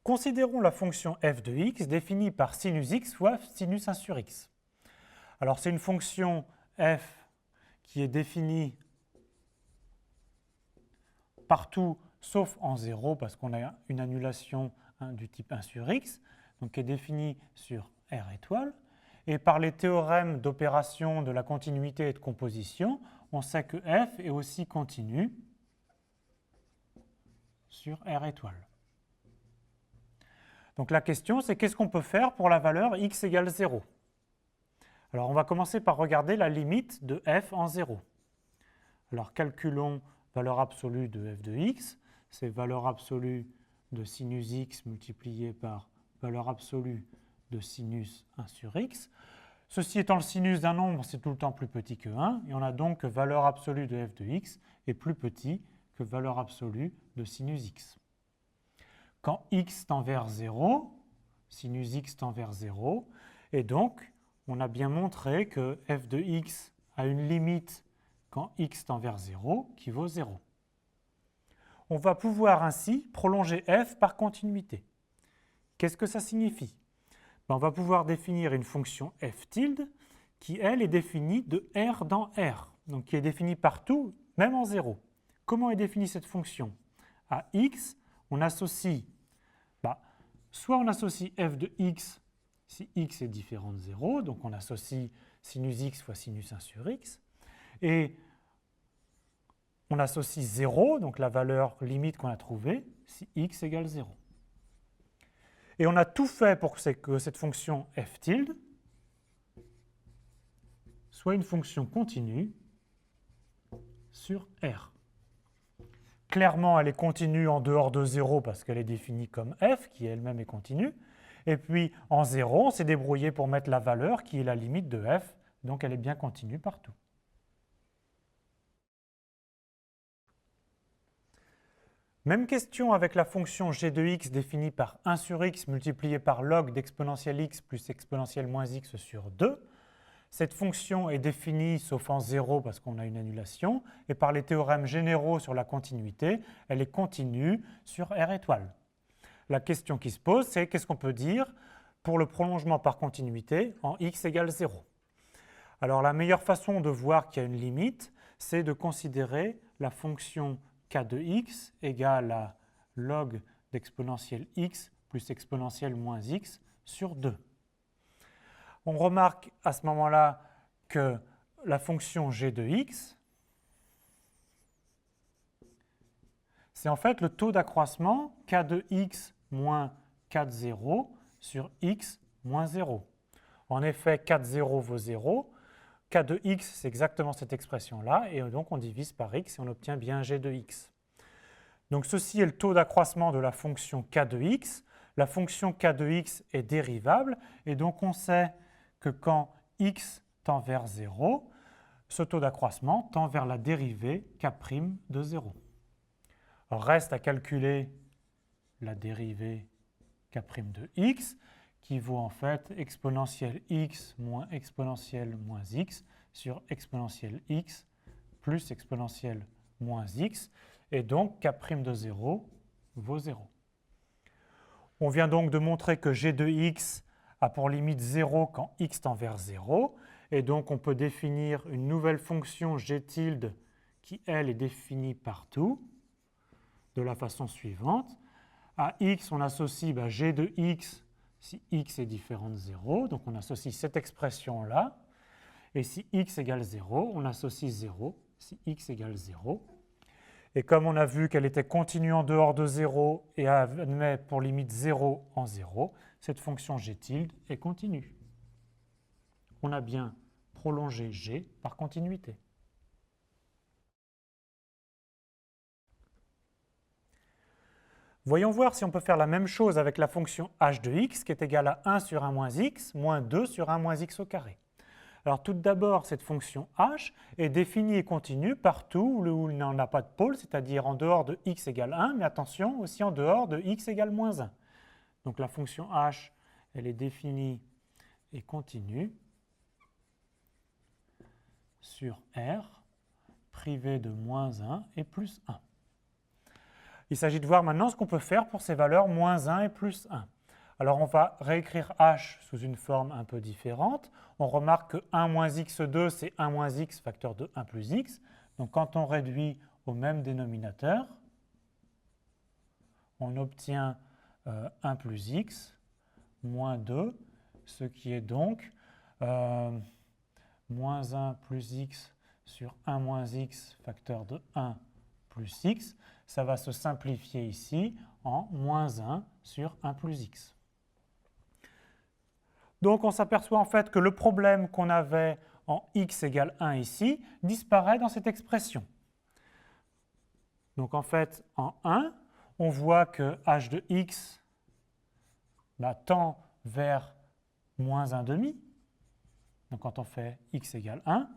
Considérons la fonction f de x définie par sinus x fois sinus 1 sur x. Alors c'est une fonction f qui est définie partout sauf en 0 parce qu'on a une annulation du type 1 sur x, donc qui est définie sur R étoile. Et par les théorèmes d'opération de la continuité et de composition, on sait que f est aussi continu sur R étoile. Donc la question, c'est qu'est-ce qu'on peut faire pour la valeur x égale 0? Alors on va commencer par regarder la limite de f en 0. Alors calculons valeur absolue de f de x, c'est valeur absolue de sinus x multiplié par valeur absolue de sinus 1 sur x. Ceci étant le sinus d'un nombre, c'est tout le temps plus petit que 1, et on a donc que valeur absolue de f de x est plus petit que valeur absolue de sinus x. Quand x tend vers 0, sinus x tend vers 0, et donc on a bien montré que f de x a une limite quand x tend vers 0 qui vaut 0. On va pouvoir ainsi prolonger f par continuité. Qu'est-ce que ça signifie? On va pouvoir définir une fonction f tilde qui, elle, est définie de R dans R, donc qui est définie partout, même en 0. Comment est définie cette fonction? À x, on associe, soit on associe f de x si x est différent de 0, donc on associe sinus x fois sinus 1 sur x, et on associe 0, donc la valeur limite qu'on a trouvée, si x égale 0. Et on a tout fait pour que cette fonction f tilde soit une fonction continue sur R. Clairement, elle est continue en dehors de 0 parce qu'elle est définie comme f, qui elle-même est continue. Et puis en 0, on s'est débrouillé pour mettre la valeur qui est la limite de f, donc elle est bien continue partout. Même question avec la fonction g de x définie par 1 sur x multiplié par log d'exponentielle x plus exponentielle moins x sur 2. Cette fonction est définie sauf en 0 parce qu'on a une annulation, et par les théorèmes généraux sur la continuité, elle est continue sur R étoile. La question qui se pose, c'est qu'est-ce qu'on peut dire pour le prolongement par continuité en x égale 0? Alors la meilleure façon de voir qu'il y a une limite, c'est de considérer la fonction k de x égale à log d'exponentielle x plus exponentielle moins x sur 2. On remarque à ce moment-là que la fonction g de x, c'est en fait le taux d'accroissement k de x moins k de 0 sur x moins 0. En effet, k de 0 vaut 0. K de x, c'est exactement cette expression-là, et donc on divise par x et on obtient bien g de x. Donc ceci est le taux d'accroissement de la fonction k de x. La fonction k de x est dérivable, et donc on sait que quand x tend vers 0, ce taux d'accroissement tend vers la dérivée k' de 0. Alors reste à calculer la dérivée k' de x, qui vaut en fait exponentielle x moins exponentielle moins x sur exponentielle x plus exponentielle moins x, et donc k' de 0 vaut 0. On vient donc de montrer que g de x a pour limite 0 quand x tend vers 0, et donc on peut définir une nouvelle fonction g tilde qui, elle, est définie partout de la façon suivante. À x, on associe g de x si x est différent de 0, donc on associe cette expression-là, et si x égale 0, on associe 0 si x égale 0. Et comme on a vu qu'elle était continue en dehors de 0 et admet pour limite 0 en 0, cette fonction g tilde est continue. On a bien prolongé g par continuité. Voyons voir si on peut faire la même chose avec la fonction h de x qui est égale à 1 sur 1 moins x moins 2 sur 1 moins x au carré. Alors tout d'abord, cette fonction h est définie et continue partout où il n'en a pas de pôle, c'est-à-dire en dehors de x égale 1, mais attention, aussi en dehors de x égale moins 1. Donc la fonction h, elle est définie et continue sur R, privé de moins 1 et plus 1. Il s'agit de voir maintenant ce qu'on peut faire pour ces valeurs moins 1 et plus 1. Alors on va réécrire h sous une forme un peu différente. On remarque que 1 moins x2, c'est 1 moins x facteur de 1 plus x. Donc quand on réduit au même dénominateur, on obtient 1 plus x moins 2, ce qui est donc moins 1 plus x sur 1 moins x facteur de 1 plus x. Ça va se simplifier ici en moins 1 sur 1 plus x. Donc on s'aperçoit en fait que le problème qu'on avait en x égale 1 ici disparaît dans cette expression. Donc en fait, en 1, on voit que h de x tend vers moins 1 demi. Donc quand on fait x égale 1,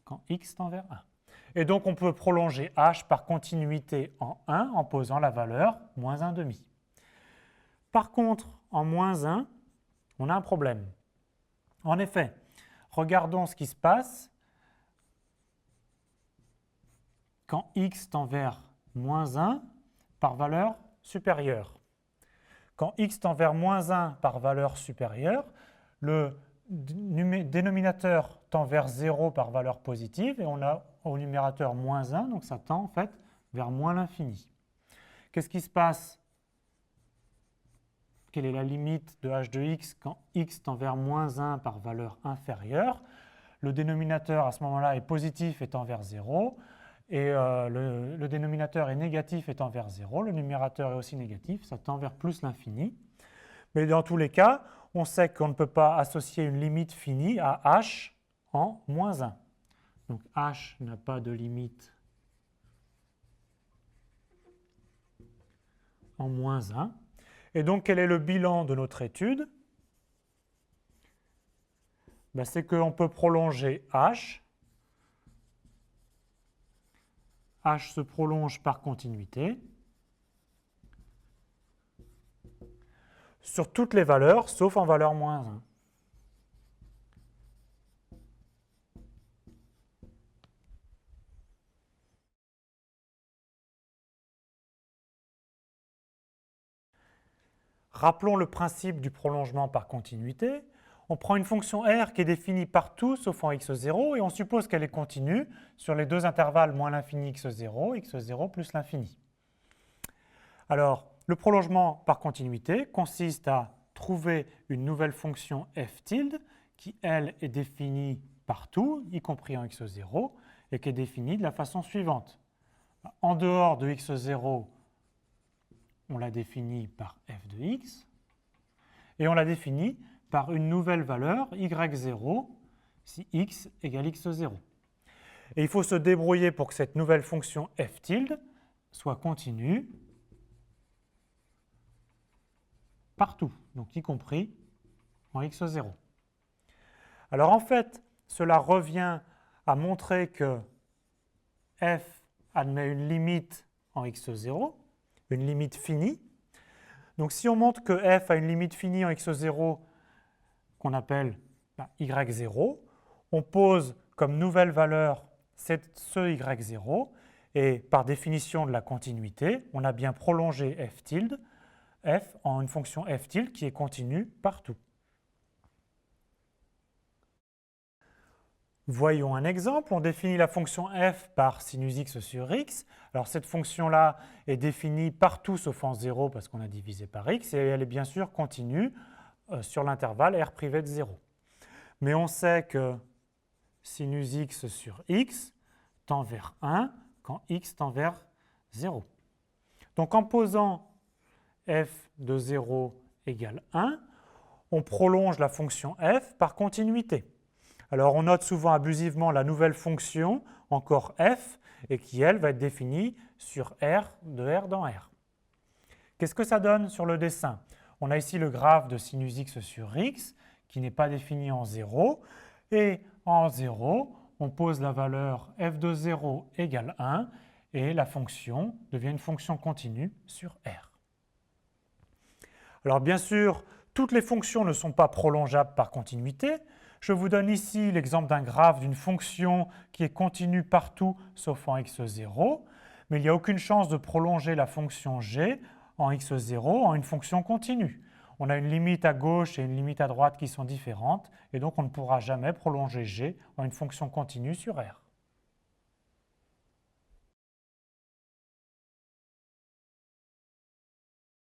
quand x tend vers 1. Et donc on peut prolonger h par continuité en 1 en posant la valeur moins 1 demi. Par contre, en moins 1, on a un problème. En effet, regardons ce qui se passe quand x tend vers moins 1 par valeur supérieure. Quand x tend vers moins 1 par valeur supérieure, le dénominateur tend vers 0 par valeur positive et on a au numérateur moins 1, donc ça tend en fait vers moins l'infini. Qu'est-ce qui se passe? Quelle est la limite de h de x quand x tend vers moins 1 par valeur inférieure? Le dénominateur à ce moment-là est positif et tend vers 0 et le dénominateur est négatif et tend vers 0. Le numérateur est aussi négatif, ça tend vers plus l'infini. Mais dans tous les cas, on sait qu'on ne peut pas associer une limite finie à h en moins 1. Donc h n'a pas de limite en moins 1. Et donc quel est le bilan de notre étude? C'est qu'on peut prolonger h. H se prolonge par continuité sur toutes les valeurs, sauf en valeur moins 1. Rappelons le principe du prolongement par continuité. On prend une fonction r qui est définie partout sauf en x0 et on suppose qu'elle est continue sur les deux intervalles moins l'infini x0, x0 plus l'infini. Alors, le prolongement par continuité consiste à trouver une nouvelle fonction f tilde qui, elle, est définie partout, y compris en x0, et qui est définie de la façon suivante. En dehors de x0, on la définit par f de x, et on la définit par une nouvelle valeur y0 si x égale x0. Et il faut se débrouiller pour que cette nouvelle fonction f tilde soit continue partout, donc y compris en x0. Alors en fait, cela revient à montrer que f admet une limite en x0, une limite finie. Donc si on montre que f a une limite finie en x0 qu'on appelle y0, on pose comme nouvelle valeur ce y0 et par définition de la continuité, on a bien prolongé f tilde, f en une fonction f tilde qui est continue partout. Voyons un exemple. On définit la fonction f par sinus x sur x. Alors cette fonction-là est définie partout sauf en 0 parce qu'on a divisé par x et elle est bien sûr continue sur l'intervalle r privé de 0. Mais on sait que sinus x sur x tend vers 1 quand x tend vers 0. Donc en posant f de 0 égale 1, on prolonge la fonction f par continuité. Alors on note souvent abusivement la nouvelle fonction, encore f, et qui elle va être définie sur r de r dans r. Qu'est-ce que ça donne sur le dessin? On a ici le graphe de sinus x sur x qui n'est pas défini en 0, et en 0, on pose la valeur f de 0 égale 1, et la fonction devient une fonction continue sur r. Alors bien sûr, toutes les fonctions ne sont pas prolongeables par continuité. Je vous donne ici l'exemple d'un graphe d'une fonction qui est continue partout sauf en x0, mais il n'y a aucune chance de prolonger la fonction g en x0 en une fonction continue. On a une limite à gauche et une limite à droite qui sont différentes, et donc on ne pourra jamais prolonger g en une fonction continue sur R.